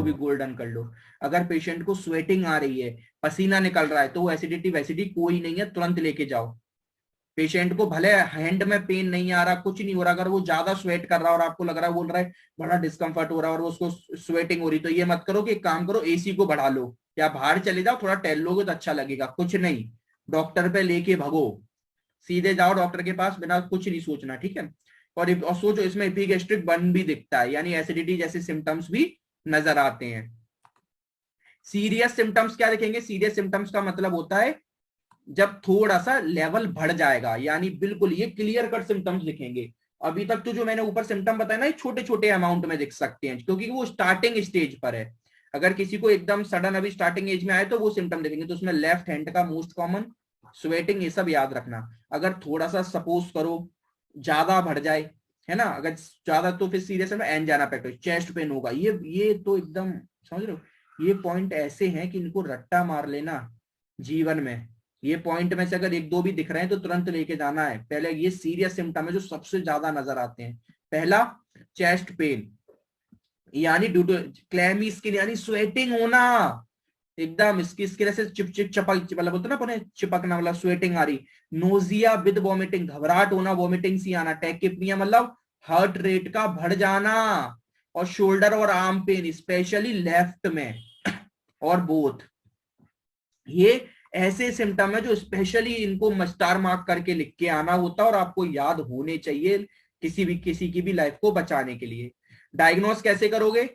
उसको भी गोल्डन कर लो। अगर पेशेंट को स्वेटिंग आ रही है, पसीना निकल रहा है, तो वो एसिडिटी वैसिडिटी कोई नहीं है, तुरंत लेके जाओ। पेशेंट को भले हैंड में पेन नहीं आ रहा, कुछ नहीं हो रहा, अगर वो ज्यादा स्वेट कर रहा है और आपको लग रहा है, बोल रहा है बड़ा डिस्कम्फर्ट हो रहा है और उसको स्वेटिंग हो रही, तो ये मत करो कि एक काम करो एसी को बढ़ा लो या बाहर चले जाओ, थोड़ा टहल लोगे तो अच्छा लगेगा। कुछ नहीं, डॉक्टर पे लेके भगो, सीधे जाओ डॉक्टर के पास, बिना कुछ नहीं सोचना, ठीक है। और सोचो इसमें एपिगैस्ट्रिक बर्न भी दिखता है, यानी एसिडिटी जैसे सिम्टम्स भी नजर आते हैं। सीरियस सिम्टम्स क्या दिखेंगे? सीरियस सिम्टम्स का मतलब होता है जब थोड़ा सा लेवल बढ़ जाएगा, यानी बिल्कुल ये क्लियर कट सिम्टम्स दिखेंगे। अभी तक तो जो मैंने ऊपर सिम्टम बताया ना, छोटे छोटे अमाउंट में दिख सकते हैं, क्योंकि वो स्टार्टिंग स्टेज पर है। अगर किसी को एकदम सडन अभी स्टार्टिंग एज में आए तो वो सिम्टम दिखेंगे, तो उसमें लेफ्ट हैंड का मोस्ट कॉमन, स्वेटिंग, ये सब याद रखना। अगर थोड़ा सा सपोज करो ज्यादा बढ़ जाए, है ना, अगर ज्यादा तो फिर सीरियस में एंजाइना पेक्टोरिस, चेस्ट पेन होगा, ये तो एकदम समझ रहे हो, ये पॉइंट ऐसे हैं कि इनको रट्टा मार लेना जीवन में। ये पॉइंट में से अगर एक दो भी दिख रहे हैं तो तुरंत लेके जाना है। पहले ये सीरियस सिम्टम है जो सबसे ज्यादा नजर आते हैं। पहला, चेस्ट पेन, यानी ड्यू टू क्लैमी स्किन, यानी स्वेटिंग होना, एकदम इसकी स्किन ऐसे चिप चिप चपक, मतलब बोलते ना पुणे चिपकना, मतलब स्वेटिंग आ रही। नोजिया विद वॉमिटिंग, घबराहट होना, वॉमिटिंग सी आना। टैकिप्निया मतलब हार्ट रेट का बढ़ जाना। और शोल्डर और आर्म पेन, स्पेशली लेफ्ट में और बोथ। ये ऐसे सिम्टम है जो स्पेशली इनको स्टार मार्क करके लिख के आना होता है और आपको याद होने चाहिए किसी की भी लाइफ को बचाने के लिए। डायग्नोस कैसे करोगे?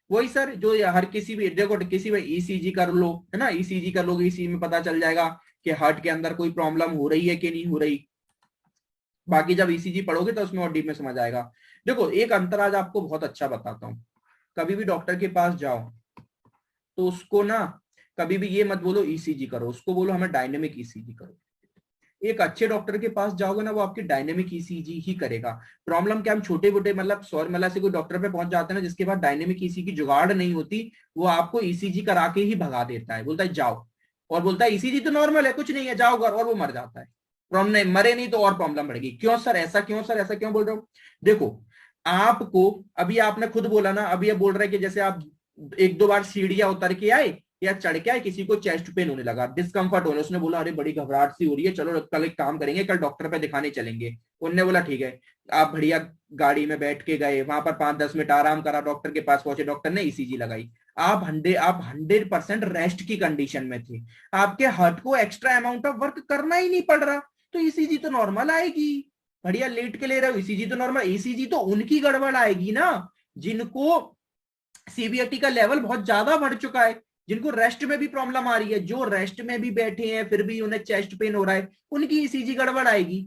वही सर जो हर किसी भी, देखो किसी में ईसीजी कर लो, है ना, ईसीजी कर लोगे, इसी में पता चल जाएगा कि हार्ट के अंदर कोई प्रॉब्लम हो रही है कि नहीं हो रही। बाकी जब ईसीजी पढ़ोगे तो उसमें और डीप में समझ आएगा। देखो एक अंतर आज आपको बहुत अच्छा बताता हूँ। कभी भी डॉक्टर के पास जाओ तो उसको ना कभी भी ये मत बोलो ईसीजी करो, उसको बोलो हमें डायनेमिक ईसीजी करो। एक अच्छे डॉक्टर के पास जाओगे ना, वो आपकी डायनेमिक ईसीजी ही करेगा। प्रॉब्लम क्या, हम छोटे मोटे मतलब सौर मला से कोई डॉक्टर पे पहुंच जाते हैं ना, जिसके बाद डायनेमिक ईसीजी की जुगाड़ नहीं होती, वो आपको ईसीजी करा के ही भगा देता है, बोलता है जाओ, और बोलता है ईसीजी तो नॉर्मल है, कुछ नहीं है, जाओ घर, और वो मर जाता है। प्रॉब्लम नहीं, मरे नहीं तो और प्रॉब्लम बढ़ेगी। क्यों सर ऐसा, क्यों सर ऐसा क्यों बोल रहे हो? देखो आपको, अभी आपने खुद बोला ना, अभी ये बोल रहे कि जैसे आप एक दो बार सीढ़ियां उतर के आए या चढ़ के आए, किसी को चेस्ट पेन होने लगा, डिस्कंफर्ट होने, उसने बोला अरे बड़ी घबराहट सी हो रही है, चलो कल एक काम करेंगे, कल डॉक्टर पे दिखाने चलेंगे। उनने बोला ठीक है, आप बढ़िया गाड़ी में बैठ के गए, वहां पर 5-10 मिनट आराम करा, डॉक्टर के पास पहुंचे, डॉक्टर ने ईसीजी लगाई। आप 100% रेस्ट की कंडीशन में थे, आपके हार्ट को एक्स्ट्रा अमाउंट ऑफ वर्क करना ही नहीं पड़ रहा, तो ईसीजी तो नॉर्मल आएगी। बढ़िया लेट के ले रहे हो, ईसीजी तो नॉर्मल। ईसीजी तो उनकी गड़बड़ आएगी ना जिनको सीवीआरटी का लेवल बहुत ज्यादा बढ़ चुका है, जिनको रेस्ट में भी प्रॉब्लम आ रही है। जो रेस्ट में भी बैठे हैं फिर भी उन्हें चेस्ट पेन हो रहा है, उनकी ईसीजी गड़बड़ आएगी।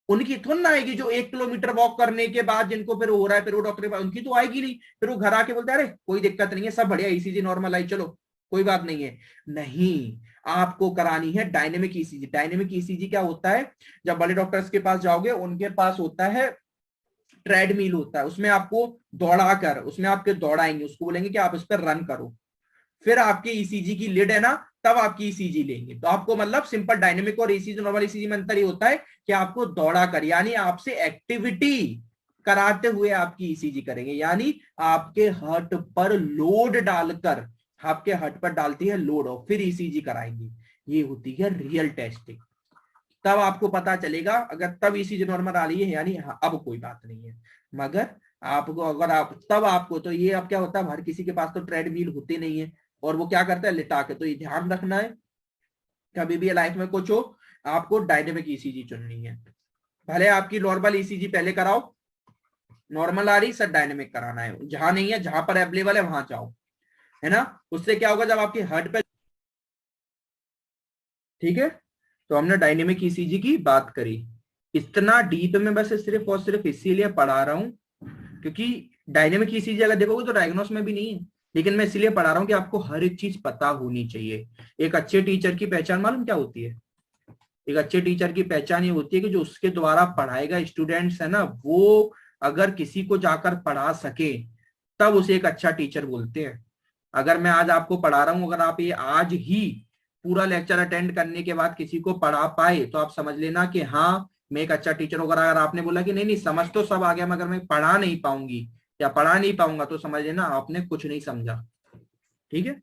उनकी थोड़ी ना आएगी जो 1 किलोमीटर वॉक करने के बाद जिनको फिर हो रहा है, फिर वो डॉक्टर के पास, उनकी तो आएगी नहीं। फिर वो घर आके बोलते हैं अरे कोई दिक्कत नहीं है, सब बढ़िया, ईसीजी नॉर्मल आई, चलो कोई बात नहीं है। नहीं, आपको करानी है डायनेमिक ईसीजी। डायनेमिक ईसीजी क्या होता है? जब बड़े डॉक्टर्स के पास जाओगे, उनके पास होता है ट्रेडमिल होता है, उसमें आपको दौड़ा कर, उसमें आपके दौड़ाएंगे, उसको बोलेंगे कि आप इस पर रन करो, फिर आपके ईसीजी की लिड है ना, तब आपकी ईसीजी लेंगे। तो आपको मतलब सिंपल डायनेमिक और ईसीजी, नॉर्मल ईसीजी में अंतर ही होता है कि आपको दौड़ा कर, यानी आपसे एक्टिविटी कराते हुए आपकी ईसीजी करेंगे, यानी आपके हार्ट पर लोड डालकर, आपके हार्ट पर डालती है लोड और फिर ईसीजी कराएंगे। ये होती है रियल टेस्टिंग। तब आपको पता चलेगा, अगर तब ईसीजी नॉर्मल आ रही है यानी हाँ, अब कोई बात नहीं है। मगर आपको, अगर आप तब आपको, तो ये अब क्या होता है, हर किसी के पास तो ट्रेडमिल होते नहीं है, और वो क्या करता है लिटा के। तो ये ध्यान रखना है, कभी भी लाइफ में कुछ हो आपको डायनेमिक ईसीजी चुननी है। भले आपकी नॉर्मल ईसीजी पहले कराओ, नॉर्मल आ रही सर डायनेमिक कराना है, जहां नहीं है, जहां पर अवेलेबल है वहां जाओ, है ना। उससे क्या होगा, जब आपकी हार्ट पे, ठीक है। तो हमने डायनेमिक ईसीजी की बात करी। इतना डीप में बस सिर्फ और सिर्फ इसीलिए पढ़ा रहा हूं क्योंकि डायनेमिक ईसीजी अगर देखोगे तो डायग्नोस में भी नहीं है, लेकिन मैं इसलिए पढ़ा रहा हूं कि आपको हर एक चीज पता होनी चाहिए। एक अच्छे टीचर की पहचान मालूम क्या होती है? एक अच्छे टीचर की पहचान ये होती है कि जो उसके द्वारा पढ़ाएगा स्टूडेंट्स है ना, वो अगर किसी को जाकर पढ़ा सके तब उसे एक अच्छा टीचर बोलते हैं। अगर मैं आज आपको पढ़ा रहा हूं, अगर आप ये आज ही पूरा लेक्चर अटेंड करने के बाद किसी को पढ़ा पाए तो आप समझ लेना कि हाँ मैं एक अच्छा टीचर हूं। अगर आपने बोला कि नहीं नहीं समझ तो सब आ गया मगर मैं पढ़ा नहीं पाऊंगी, या पढ़ा नहीं पाऊंगा तो समझ लेना आपने कुछ नहीं समझा, ठीक है।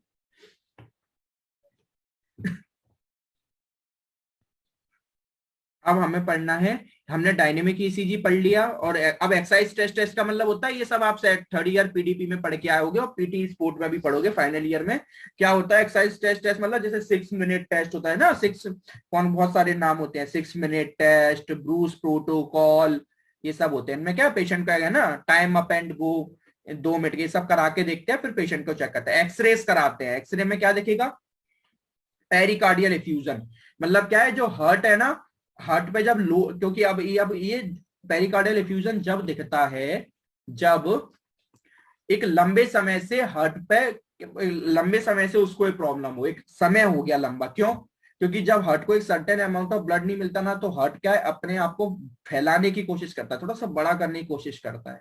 अब हमें पढ़ना है, हमने डायनेमिक ईसीजी पढ़ लिया, और अब एक्सरसाइज टेस्ट, टेस्ट का मतलब होता है ये सब आप थर्ड ईयर पीडीपी में पढ़ के आए होगे और पीटी स्पोर्ट में भी पढ़ोगे फाइनल ईयर में। क्या होता है एक्सरसाइज टेस्ट, टेस्ट मतलब जैसे 6 मिनट टेस्ट होता है ना, बहुत सारे नाम होते हैं, 6 मिनट टेस्ट, ब्रूस प्रोटोकॉल, ये सब होते हैं। इनमें क्या पेशेंट का है ना, time up and go, 2 minute के सब करा के देखते हैं, फिर पेशेंट को चेक करते हैं। एक्सरेस कराते हैं, एक्सरे में क्या देखेगा, पेरिकार्डियल एफ्यूजन, मतलब क्या है, जो हार्ट है ना, हार्ट पे जब लो, क्योंकि अब ये पेरिकार्डियल एफ्यूजन जब दिखता है जब एक लंबे समय से हार्ट पे, लंबे समय से उसको एक प्रॉब्लम हो, एक समय हो गया लंबा, क्यों, क्योंकि जब हार्ट को एक सर्टेन अमाउंट ऑफ ब्लड नहीं मिलता ना, तो हार्ट क्या है, अपने आप को फैलाने की कोशिश करता है, थोड़ा सा बड़ा करने की कोशिश करता है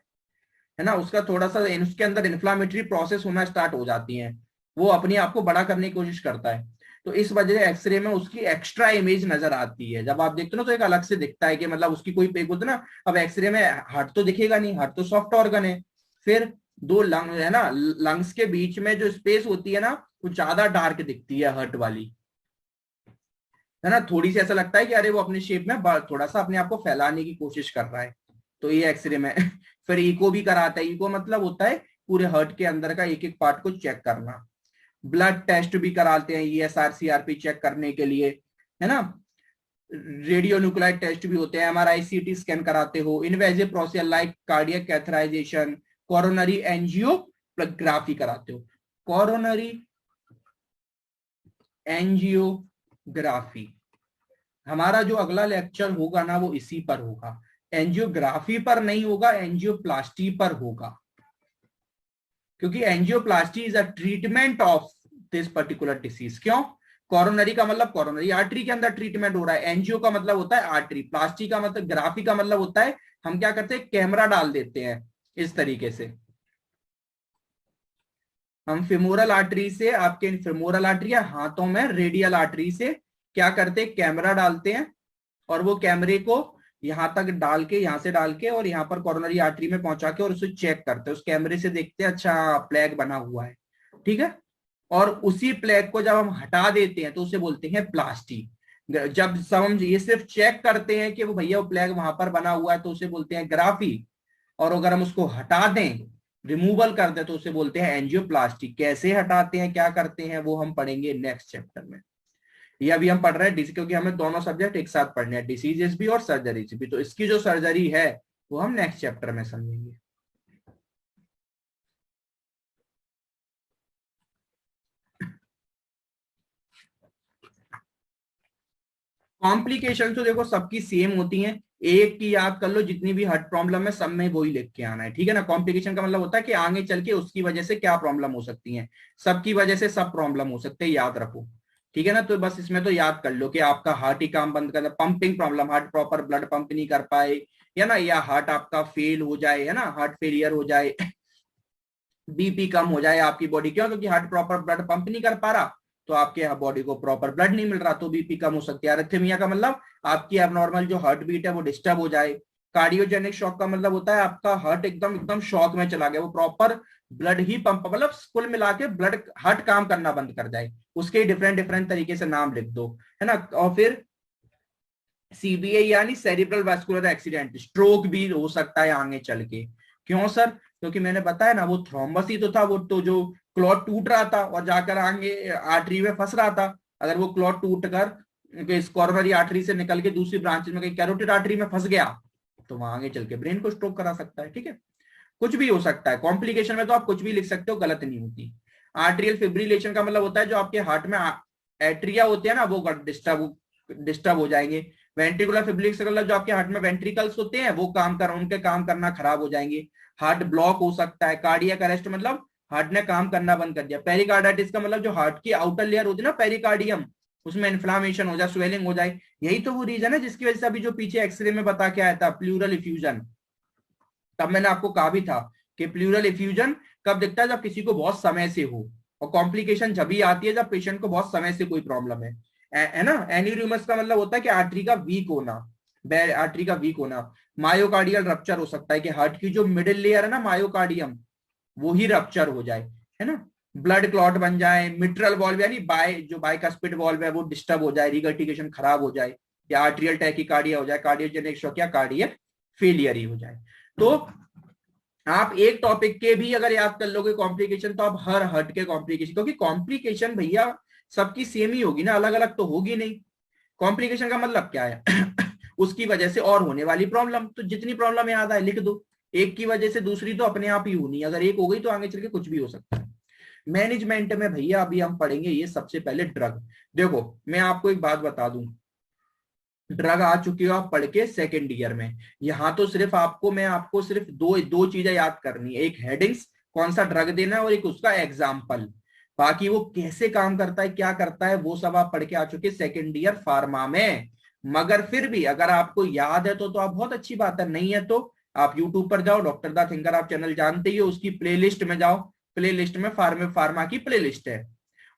ना, उसका थोड़ा सा उसके अंदर इन्फ्लामेटरी प्रोसेस होना स्टार्ट हो जाती है, वो अपने आप को बड़ा करने की कोशिश करता है। तो इस वजह से एक्सरे में उसकी एक्स्ट्रा इमेज नजर आती है, जब आप देखते हो ना तो एक अलग से दिखता है कि मतलब उसकी कोई पे बोलते ना, अब एक्सरे में हार्ट तो दिखेगा नहीं, हार्ट तो सॉफ्ट ऑर्गन है, फिर दो लंग है ना, लंग्स के बीच में जो स्पेस होती है ना, वो ज्यादा डार्क दिखती है हार्ट वाली, है ना, थोड़ी सी ऐसा लगता है कि अरे वो अपने शेप में थोड़ा सा अपने आप को फैलाने की कोशिश कर रहा है। तो ये एक्सरे में फिर इको भी कराता है, इको मतलब होता है पूरे हार्ट के अंदर का एक एक पार्ट को चेक करना। ब्लड टेस्ट भी कराते हैं, ईएसआर सीआरपी चेक करने के लिए, है ना, रेडियो न्यूक्लाइड टेस्ट भी होते हैं, एमआरआई सीटी स्कैन कराते हो, invasive procedure like cardiac catheterisation, coronary angiography कराते हो। कोरोनरी एंजियोग्राफी, हमारा जो अगला लेक्चर होगा ना वो इसी पर होगा, एंजियोग्राफी पर नहीं होगा, एंजियोप्लास्टी पर होगा, क्योंकि angioplasty is a treatment of this particular disease. क्यों, कोरोनरी का मतलब कोरोनरी आर्टरी के अंदर ट्रीटमेंट हो रहा है, एंजियो का मतलब होता है आर्टरी, प्लास्टी का मतलब, ग्राफी का मतलब होता है हम क्या करते हैं, कैमरा डाल देते हैं इस तरीके से, हम फिमोरल आर्टरी से, आपके फिमोरल आर्टरी या हाथों में रेडियल आर्टरी से क्या करते हैं, कैमरा डालते हैं, और वो कैमरे को यहां तक डाल के, यहां से डाल के और यहाँ पर कोरोनरी आर्टरी में पहुंचा के, और उसे चेक करते हैं, उस कैमरे से देखते हैं अच्छा प्लेग बना हुआ है, ठीक है। और उसी प्लेग को जब हम हटा देते हैं तो उसे बोलते हैं प्लास्टी। जब हम ये सिर्फ चेक करते हैं कि वो भैया वो प्लेग वहां पर बना हुआ है तो उसे बोलते हैं ग्राफी, और अगर हम उसको हटा दें, रिमूवल कर दें, तो उसे बोलते हैं एंजियोप्लास्टी। कैसे हटाते हैं, क्या करते हैं, वो हम पढ़ेंगे नेक्स्ट चैप्टर में। ये अभी हम पढ़ रहे हैं क्योंकि हमें दोनों सब्जेक्ट एक साथ पढ़ने हैं, डिसीजेस भी और सर्जरीज भी, तो इसकी जो सर्जरी है वो हम नेक्स्ट चैप्टर में समझेंगे। कॉम्प्लिकेशन तो देखो सबकी सेम होती हैं, एक की याद कर लो, जितनी भी हार्ट प्रॉब्लम है सब में वही लिख के आना है, ठीक है ना। कॉम्प्लिकेशन का मतलब होता है कि आगे चल के उसकी वजह से क्या प्रॉब्लम हो सकती है, सबकी वजह से सब प्रॉब्लम हो सकते हैं, याद रखो, ठीक है ना। तो बस इसमें तो याद कर लो कि आपका हार्ट ही काम बंद कर, pumping problem, heart proper blood pump नहीं कर पाए, या ना, या हार्ट आपका फेल हो जाए, है ना, हार्ट फेलियर हो जाए, बीपी कम हो जाए आपकी बॉडी, क्यों, क्योंकि हार्ट प्रॉपर ब्लड पंप नहीं कर पा रहा, तो आपके बॉडी को प्रॉपर ब्लड नहीं मिल रहा, तो बीपी कम हो सकती है। अरिथमिया का मतलब आपकी एबनॉर्मल जो हार्ट बीट है वो डिस्टर्ब हो जाए। कार्डियोजेनिक शॉक का मतलब होता है आपका हार्ट एकदम एकदम शॉक में चला गया, वो प्रॉपर ब्लड ही पंप, मतलब कुल मिला के ब्लड, हार्ट काम करना बंद कर जाए, उसके डिफरेंट डिफरेंट तरीके से नाम लिख दो, है ना। और फिर सीबीए यानी सेरिब्रल वास्कुलर एक्सीडेंट, स्ट्रोक भी हो सकता है आगे चल के। क्यों सर, क्योंकि मैंने बताया ना वो थ्रोम्बस ही तो था, वो तो जो क्लॉट टूट रहा था और जाकर आगे आर्टरी में फंस रहा था, अगर वो क्लॉट टूट कर इस कॉर्नरी आर्टरी से निकल के दूसरी ब्रांच में कहीं कैरोटिड आर्टरी में फंस गया, तो वहां आगे चल के ब्रेन को स्ट्रोक करा सकता है, ठीक है। कुछ भी हो सकता है, कॉम्प्लिकेशन में तो आप कुछ भी लिख सकते हो, गलत नहीं होती। आर्ट्रियल फिब्रिलेशन का मतलब होता है जो आपके हार्ट में एट्रिया होते हैं ना वो डिस्टर्ब डिस्टर्ब हो जाएंगे। वेंट्रिकुलर फिब्रिलेशन मतलब जो आपके हार्ट में वेंट्रिकल्स होते हैं वो उनके काम करना खराब हो जाएंगे, हार्ट ब्लॉक हो सकता है। कार्डियक अरेस्ट मतलब हार्ट ने काम करना बंद कर दिया। पेरिकार्डाइटिस का मतलब जो हार्ट की आउटर लेयर होती है ना, पेरिकार्डियम, उसमें इन्फ्लामेशन हो जाए, स्वेलिंग हो जाए, यही तो वो रीजन है जिसकी वजह से अभी जो पीछे एक्सरे में बता के आया था प्लूरल इफ्यूजन, तब मैंने आपको कहा भी था कि प्लूरल इफ्यूजन कब दिखता है, जब किसी को बहुत समय से हो, और कॉम्प्लिकेशन जब भी आती है जब पेशेंट को बहुत समय से कोई प्रॉब्लम है ना। एन्यूरियमस का मतलब होता है कि आर्टरी का वीक होना, आर्टरी का वीक होना, मायोकार्डियल रप्चर हो सकता है कि हार्ट की जो मिडिल लेयर है ना मायोकार्डियम, वो ही रप्चर हो जाए, है ना, ब्लड क्लॉट बन जाए, मिट्रल वॉल्व यानी जो बाइकस्पिड वॉल्व है वो डिस्टर्ब हो जाए, रिगर्टिकेशन खराब हो जाए, या आर्ट्रियल टैकिकार्डिया हो जाए, कार्डियोजेनिक शॉक या कार्डियक फेलियर ही हो जाए। तो आप एक टॉपिक के भी अगर याद कर लोगे कॉम्प्लिकेशन, तो आप हर हट के कॉम्प्लिकेशन, क्योंकि कॉम्प्लिकेशन भैया सबकी सेम ही होगी ना, अलग अलग तो होगी नहीं। कॉम्प्लिकेशन का मतलब क्या है उसकी वजह से और होने वाली प्रॉब्लम, तो जितनी प्रॉब्लम याद आए लिख दो, एक की वजह से दूसरी तो अपने आप ही होनी, अगर एक हो गई तो आगे चल के कुछ भी हो सकता है। मैनेजमेंट में भैया अभी हम पढ़ेंगे ये सबसे पहले ड्रग। देखो मैं आपको एक बात बता दूं, ड्रग आ चुकी हो आप पढ़ के सेकेंड ईयर में, यहां तो सिर्फ आपको मैं आपको सिर्फ दो दो चीजें याद करनी है, एक हेडिंग्स कौन सा ड्रग देना है और एक उसका एग्जाम्पल, बाकी वो कैसे काम करता है क्या करता है वो सब आप पढ़ के आ चुके सेकेंड ईयर फार्मा में। मगर फिर भी अगर आपको याद है तो आप बहुत अच्छी बात है, नहीं है तो आप यूट्यूब पर जाओ, डॉक्टर दा थिंकर आप चैनल जानते ही हो, उसकी प्लेलिस्ट में जाओ, प्लेलिस्ट में फार्मा की प्लेलिस्ट है,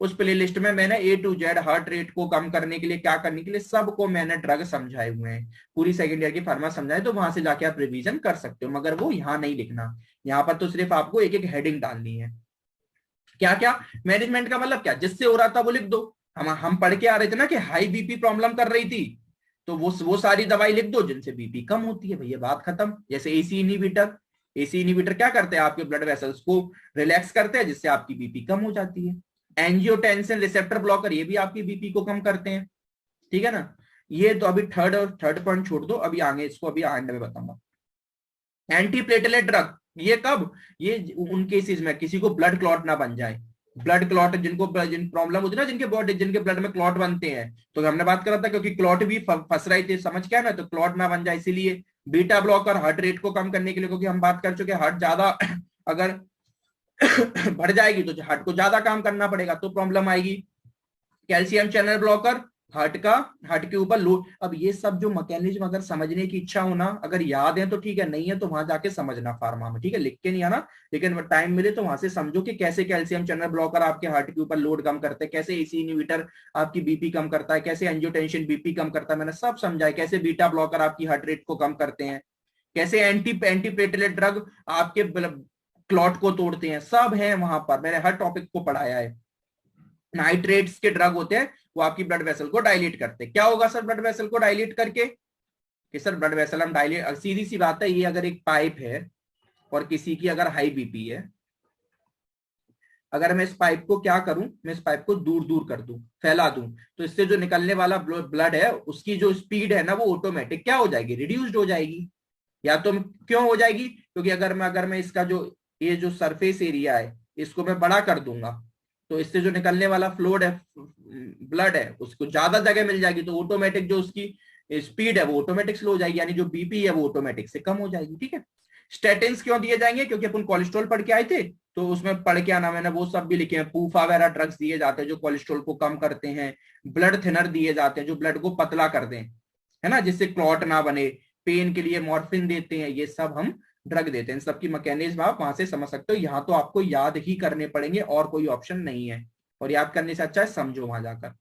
उस प्लेलिस्ट में मैंने ए टू जेड हार्ट रेट को कम करने के लिए क्या करने के लिए सबको मैंने ड्रग समझाए हुए हैं, पूरी सेकेंड ईयर की फार्मा समझाए, तो वहां से जाके आप रिवीजन कर सकते हो, मगर वो यहाँ नहीं लिखना, यहाँ पर तो सिर्फ आपको एक एक हेडिंग डालनी है। क्या क्या मैनेजमेंट का मतलब क्या, जिससे हो रहा था वो लिख दो, हम पढ़ के आ रहे थे ना कि हाई बीपी प्रॉब्लम कर रही थी, तो वो सारी दवाई लिख दो जिनसे बीपी कम होती है, भैया बात खत्म। जैसे एसी इनहिबिटर, एसी इनहिबिटर क्या करते हैं, आपके ब्लड वेसल्स को रिलैक्स करते हैं जिससे आपकी बीपी कम हो जाती है। एंजियोटेंसिन रिसेप्टर ब्लॉकर, ये भी आपकी बीपी को कम करते हैं, ठीक है ना। ये तो अभी थर्ड पॉइंट छोड़ दो, अभी आगे इसको अभी एंड में बताऊंगा। एंटी प्लेटलेट ड्रग, ये कब, ये उन केसेस में किसी को ब्लड क्लॉट ना बन जाए, ब्लड क्लॉट जिनको जिन प्रॉब्लम होती है ना, जिनके बॉडी जिनके ब्लड में क्लॉट बनते हैं, तो हमने बात करा था क्योंकि क्लॉट भी फंस रही थी, समझ क्या ना, तो क्लॉट ना बन जाए इसीलिए। बीटा ब्लॉकर हार्ट रेट को कम करने के लिए, क्योंकि हम बात कर चुके हार्ट ज्यादा अगर बढ़ जाएगी तो हार्ट को ज्यादा काम करना पड़ेगा तो प्रॉब्लम आएगी। कैल्शियम चैनल ब्लॉकर, हार्ट के ऊपर लोड, अब ये सब जो मैकेनिज्म अगर समझने की इच्छा होना, अगर याद है तो ठीक है, नहीं है तो वहां जाके समझना फार्मा में, ठीक है, लिख के नहीं आना, लेकिन टाइम मिले तो वहां से समझो कि कैसे कैल्शियम चैनल ब्लॉकर आपके हार्ट के ऊपर लोड कम करते हैं, कैसे एसी इनहिबिटर आपकी बीपी कम करता है, कैसे एंजियोटेंशन बीपी कम करता है, मैंने सब समझा है, कैसे बीटा ब्लॉकर आपकी हार्ट रेट को कम करते हैं, कैसे एंटी प्लेटलेट ड्रग आपके क्लॉट को तोड़ते हैं, सब है वहां पर, मैंने हर टॉपिक को पढ़ाया है। नाइट्रेट्स के ड्रग होते हैं वो आपकी ब्लड वेसल को डायलेट करते हैं, क्या होगा सर ब्लड वेसल को डायलेट करके, कि सर ब्लड वेसल हम डायलेट, सीधी सी बात है, ये अगर एक पाइप है और किसी की अगर हाई बीपी है, अगर मैं इस पाइप को क्या करूं, मैं इस पाइप को दूर दूर कर दूं, फैला दूं, तो इससे जो निकलने वाला ब्लड है उसकी जो स्पीड है ना वो ऑटोमेटिक क्या हो जाएगी, रिड्यूस्ड हो जाएगी। या तो क्यों हो जाएगी, क्योंकि अगर मैं इसका जो ये जो सरफेस एरिया है इसको मैं बड़ा कर दूंगा, तो इससे जो निकलने वाला फ्लोड है, ब्लड है, उसको ज्यादा जगह मिल जाएगी, तो ऑटोमेटिक जो उसकी स्पीड है वो ऑटोमेटिक स्लो हो जाएगी, यानी जो बीपी है वो ऑटोमेटिक से कम हो जाएगी, ठीक है। स्टेटिन्स क्यों दिए जाएंगे, क्योंकि अपन कोलेस्ट्रॉल पढ़ के आए थे, तो उसमें पढ़ के आना मैंने वो सब भी लिखे हैं, पूफा वगैरह ड्रग्स दिए जाते हैं जो कोलेस्ट्रॉल को कम करते हैं, ब्लड थिनर दिए जाते हैं जो ब्लड को पतला कर दें, है ना, जिससे क्लॉट ना बने, पेन के लिए मॉर्फिन देते हैं, ये सब हम ड्रग देते हैं, सबकी मैकेनिज्म आप वहां से समझ सकते हो, यहाँ तो आपको याद ही करने पड़ेंगे और कोई ऑप्शन नहीं है, और याद करने से अच्छा है समझो वहां जाकर।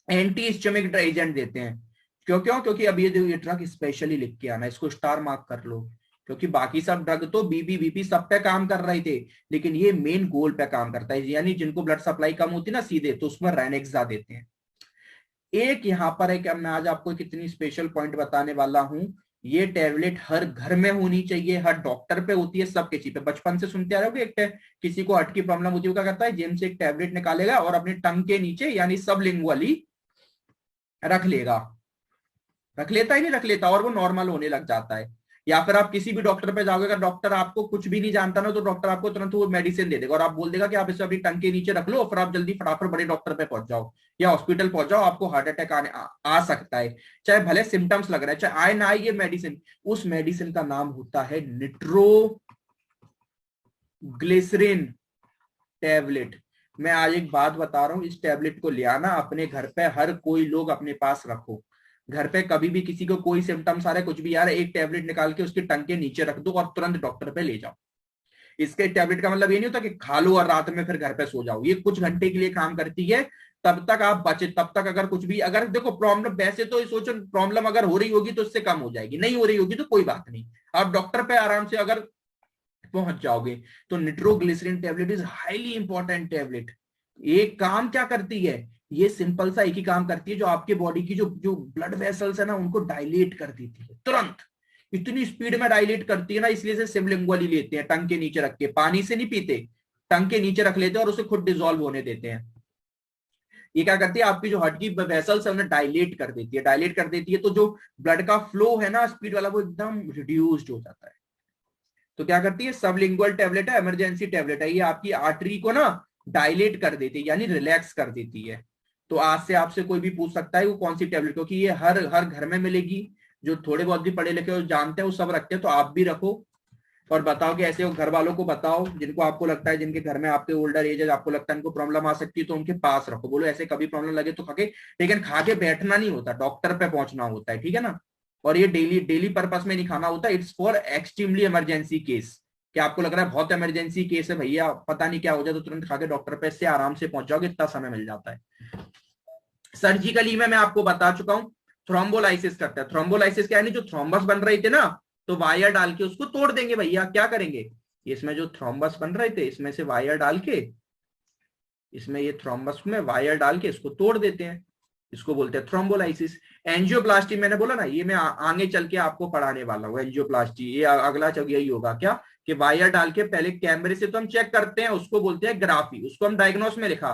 एंटी हिस्टामिक एजेंट देते हैं, क्यों क्यों, क्योंकि अब ये ड्रग स्पेशली लिख के आना, इसको स्टार मार्क कर लो, क्योंकि बाकी सब ड्रग तो बीपी सब पे काम कर रहे थे, लेकिन ये मेन गोल पे काम करता है, यानी जिनको ब्लड सप्लाई कम होती है ना सीधे, तो उसमें रेनेक्सा देते हैं। एक यहाँ पर है कि मैं आज आपको कितनी स्पेशल पॉइंट बताने वाला हूं, ये टैबलेट हर घर में होनी चाहिए, हर डॉक्टर पे होती है, सबके चीज पे बचपन से सुनते आ रहे हो कि एक किसी को हार्ट की प्रॉब्लम होती है क्या करता है, जेब से एक टैबलेट निकालेगा और अपने टंग के नीचे यानी सबलिंगुअली रख लेगा, रख लेता ही नहीं रख लेता, और वो नॉर्मल होने लग जाता है। या फिर आप किसी भी डॉक्टर पे जाओगे, अगर डॉक्टर आपको कुछ भी नहीं जानता ना, तो डॉक्टर आपको तुरंत वो मेडिसिन दे देगा और आप बोल देगा कि आप इसे अपनी टंग के नीचे रख लो, फिर आप जल्दी फटाफट बड़े डॉक्टर पे पहुंच जाओ या हॉस्पिटल पहुंच जाओ, आपको हार्ट अटैक आ सकता है, चाहे भले सिम्टम्स लग रहा है, चाहे आए ना आए, ये मेडिसिन, उस मेडिसिन का नाम होता है निट्रोग्लिसरीन टैबलेट। मैं आज एक बात बता रहा हूं, इस टैबलेट को ले आना अपने घर पे, हर कोई लोग अपने पास रखो, घर पे कभी भी किसी को कोई सिम्टम्स आ रहा है कुछ भी आ रहा है, एक टैबलेट निकाल के उसके टंग के नीचे रख दो और तुरंत डॉक्टर पे ले जाओ। इसके टैबलेट का मतलब ये नहीं होता कि खा लो और रात में फिर घर पे सो जाओ, ये कुछ घंटे के लिए काम करती है, तब तक आप बचे, तब तक अगर कुछ भी, अगर देखो प्रॉब्लम, वैसे तो सोचो प्रॉब्लम अगर हो रही होगी तो इससे कम हो जाएगी, नहीं हो रही होगी तो कोई बात नहीं, आप डॉक्टर पे आराम से अगर पहुंच जाओगे। तो nitroglycerin tablet is highly important tablet. ये काम क्या करती है, ये सिंपल सा एक ही काम करती है, जो आपके बॉडी की जो जो ब्लड वेसल्स है ना उनको डायलेट कर देती है तुरंत, इतनी स्पीड में डायलेट करती है ना, इसलिए से सबलिंगुअली लेते हैं, टंग के नीचे रख के, पानी से नहीं पीते, टंग के नीचे रख लेते हैं और उसे खुद डिजोल्व होने देते हैं। ये क्या करती है, आपकी जो हार्ट की वेसल्स है उन्हें डायलेट कर देती है, डायलेट कर देती है, तो जो ब्लड का फ्लो है ना स्पीड वाला वो एकदम रिड्यूस्ड हो जाता है। तो क्या करती है, सबलिंगुअल टैबलेट है, इमरजेंसी टैबलेट है, ये आपकी आर्टरी को ना डायलेट कर देती है, यानी रिलैक्स कर देती है। तो आज से आपसे कोई भी पूछ सकता है वो कौन सी टैबलेट, क्योंकि ये हर हर घर में मिलेगी, जो थोड़े बहुत भी पढ़े लिखे जानते हैं वो सब रखते हैं, तो आप भी रखो और बताओ कि ऐसे घर वालों को बताओ, जिनको आपको लगता है, जिनके घर में आपके ओल्डर एज है, आपको लगता है इनको प्रॉब्लम आ सकती है, तो उनके पास रखो, बोलो ऐसे कभी प्रॉब्लम लगे तो खा के, लेकिन खा के बैठना नहीं होता, डॉक्टर पे पहुंचना होता है, ठीक है ना। और ये डेली डेली पर्पस में नहीं खाना होता, it's for extremely emergency case, कि आपको लग रहा है बहुत इमरजेंसी केस है भैया, पता नहीं क्या हो जाए, तो तुरंत खा के डॉक्टर पे से आराम से पहुंच जाओगे, इतना समय मिल जाता है। सर्जिकली में मैं आपको बता चुका हूं, थ्रोम्बोलाइसिस करता है। थ्रोम्बोलाइसिस क्या है, जो थ्रोम्बस बन रहे थे ना, तो वायर डाल के उसको तोड़ देंगे भैया, क्या करेंगे, इसमें जो थ्रोम्बस बन रहे थे इसमें से वायर डाल के, इसमें ये थ्रोम्बस में वायर डाल के इसको तोड़ देते हैं, इसको बोलते हैं थ्रोम्बोलाइसिस। एंजियोप्लास्टी मैंने बोला ना, ये मैं आगे चल के आपको पढ़ाने वाला हूँ, एंजियोप्लास्टी ये अगला चल यही होगा क्या, कि वायर डाल के पहले कैमरे से तो हम चेक करते हैं, उसको बोलते हैं ग्राफी, उसको हम डायग्नोस में लिखा,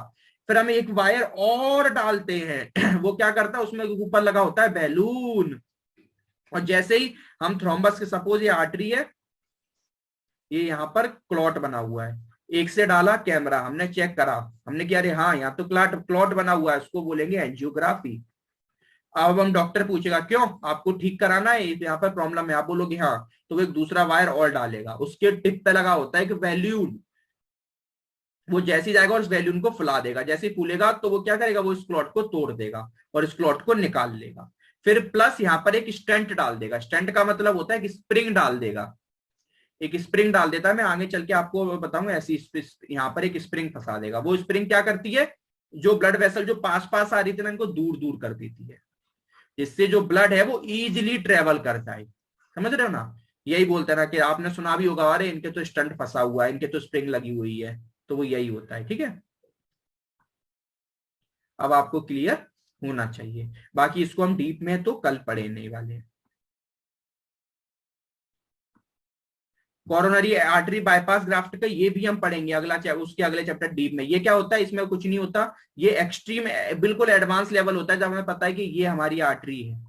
फिर हम एक वायर और डालते हैं वो क्या करता है, उसमें ऊपर लगा होता है बैलून, और जैसे ही हम थ्रोम्बस के, सपोज ये आर्टरी है, ये यहाँ पर क्लॉट बना हुआ है, एक से डाला कैमरा, हमने चेक करा, हमने किया अरे हाँ यहाँ तो क्लॉट क्लॉट बना हुआ है, उसको बोलेंगे एंजियोग्राफी। अब हम डॉक्टर पूछेगा क्यों, आपको ठीक कराना है, यहाँ पर प्रॉब्लम है, आप बोलोगे हाँ, तो वो एक दूसरा वायर और डालेगा, उसके टिप पे लगा होता है कि वैल्यून, वो जैसे ही जाएगा और उस वैल्यून को फुला देगा, जैसे ही फूलेगा तो वो क्या करेगा, वो इस क्लॉट को तोड़ देगा और इस क्लॉट को निकाल लेगा। फिर प्लस यहाँ पर एक स्टेंट डाल देगा, स्टेंट का मतलब होता है कि स्प्रिंग डाल देगा, एक स्प्रिंग डाल देता है, मैं आगे चल के आपको बताऊंगा, ऐसी यहाँ पर एक स्प्रिंग फंसा देगा, वो स्प्रिंग क्या करती है, जो ब्लड वेसल जो पास पास आ रही थी ना इनको दूर दूर कर देती है, जिससे जो ब्लड है वो इजीली ट्रेवल करता है, समझ रहे हो ना। यही बोलते हैं ना कि आपने सुना भी होगा, अरे इनके तो स्टंट फंसा हुआ है, इनके तो स्प्रिंग लगी हुई है, तो वो यही होता है, ठीक है। अब आपको क्लियर होना चाहिए, बाकी इसको हम डीप में तो कल पढ़ने वाले हैं। कोरोनरी आर्टरी बाईपास ग्राफ्ट का ये भी हम पढ़ेंगे अगला उसके अगले चैप्टर डीप में। ये क्या होता है, इसमें कुछ नहीं होता, ये एक्सट्रीम बिल्कुल एडवांस लेवल होता है, जब हमें पता है कि ये हमारी आर्टरी है,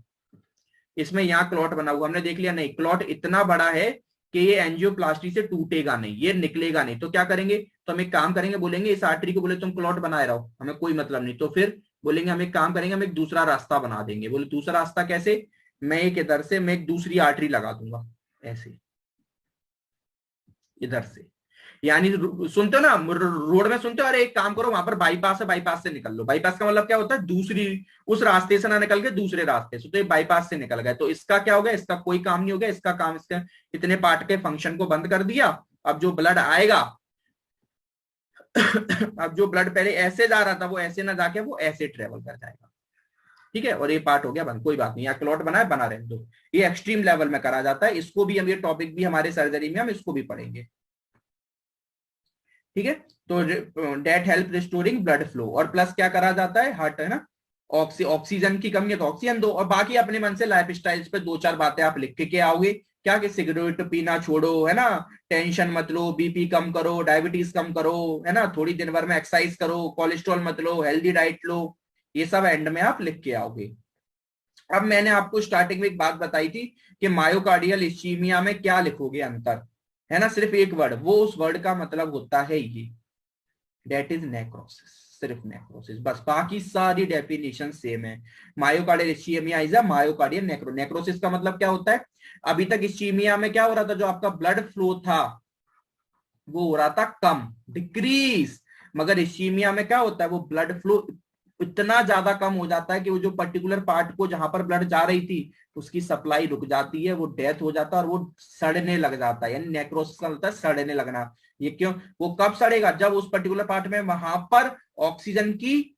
इसमें यहाँ क्लॉट बना हुआ, हमने देख लिया नहीं क्लॉट इतना बड़ा है कि ये एंजियोप्लास्टी से टूटेगा नहीं, ये निकलेगा नहीं, तो क्या करेंगे, तो हम एक काम करेंगे, बोलेंगे इस आर्टरी को बोले तुम क्लॉट बनाए रहो, हमें कोई मतलब नहीं, तो फिर बोलेंगे हम एक काम करेंगे, हम एक दूसरा रास्ता बना देंगे, बोले दूसरा रास्ता कैसे, मैं एक इधर से मैं एक दूसरी आर्टरी लगा दूंगा, ऐसे इधर से, यानी सुनते हो ना रोड में सुनते हो, अरे एक काम करो वहां पर बाईपास है, बाईपास से निकल लो, बाईपास का मतलब क्या होता है, दूसरी उस रास्ते से ना निकल के दूसरे रास्ते से, तो ये बाईपास से निकल गए, तो इसका क्या हो गया, इसका कोई काम नहीं हो गया, इसका काम, इसके इतने पार्ट के फंक्शन को बंद कर दिया। अब जो ब्लड आएगा अब जो ब्लड पहले ऐसे जा रहा था वो ऐसे ना जाके वो ऐसे ट्रेवल कर जाएगा, ठीक है, और ये पार्ट हो गया बंद, कोई बात नहीं, यहाँ क्लॉट बना है बना रहे दो, ये एक्सट्रीम लेवल में करा जाता है, इसको भी हम, ये टॉपिक भी हमारे सर्जरी में हम इसको भी पढ़ेंगे, ठीक है। तो that help restoring blood flow, और प्लस क्या करा जाता है, हार्ट है ना, ऑक्सीजन की कमी है तो ऑक्सीजन दो, और बाकी अपने मन से लाइफ स्टाइल्स पे दो चार बातें आप लिख के आओगे, क्या कि सिगरेट पीना छोड़ो, है ना, टेंशन मत लो, बीपी कम करो, डायबिटीज कम करो, है ना, थोड़ी दिन भर में एक्सरसाइज करो, कोलेस्ट्रॉल मत लो, हेल्दी डाइट लो, ये सब एंड में आप लिख के आओगे। अब मैंने आपको स्टार्टिंग में एक बात बताई थी कि मायोकार्डियल इस्चीमिया में क्या लिखोगे अंतर, है ना, सिर्फ एक वर्ड, वो उस वर्ड का मतलब होता है ये, डेट इज नेक्रोसिस, सिर्फ नेक्रोसिस बस, बाकी सारी डेफिनेशन सेम है। Myocardial ischaemia is a myocardial necrosis का मतलब क्या होता है, अभी तक इस्चीमिया में क्या हो रहा था, जो आपका ब्लड फ्लो था वो हो रहा था कम, डिक्रीज, मगर इस्चीमिया में क्या होता है, वो ब्लड फ्लो इतना ज्यादा कम हो जाता है कि वो जो पर्टिकुलर पार्ट को जहां पर ब्लड जा रही थी उसकी सप्लाई रुक जाती है, वो डेथ हो जाता है और वो सड़ने लग जाता है, यानी नेक्रोसिस का मतलब सड़ने लगना। ये क्यों? वो कब सड़ेगा? जब उस पर्टिकुलर पार्ट में वहां पर ऑक्सीजन की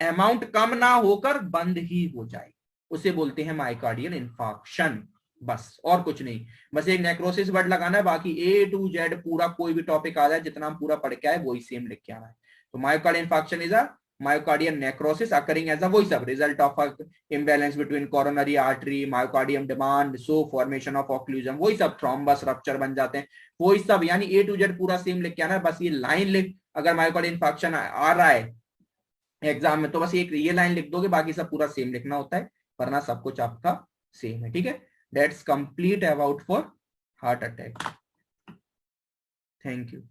अमाउंट कम ना होकर बंद ही हो जाए, उसे बोलते हैं माइकार्डियल इन्फार्क्शन। बस और कुछ नहीं, बस एक नेक्रोसिस वर्ड लगाना है, बाकी ए टू जेड पूरा कोई भी टॉपिक आ जाए जितना हम पूरा पढ़ के आए वही सेम लिख के आना है। तो myocardial infarction is a myocardial necrosis occurring as a वही सब result of a imbalance between coronary artery myocardium demand so formation of occlusion, वही सब थ्रोम्बस रप्चर बन जाते हैं, वही सब, यानी ए टू जेड पूरा सेम लिख के आना है। बस ये लाइन लिख, अगर मायोकार्डियल इन्फार्क्शन आ रहा है एग्जाम में तो बस एक ये लाइन लिख दोगे, बाकी सब पूरा सेम लिखना होता है, वरना सब कुछ आपका सेम है। ठीक है, that's complete about for heart attack. Thank you.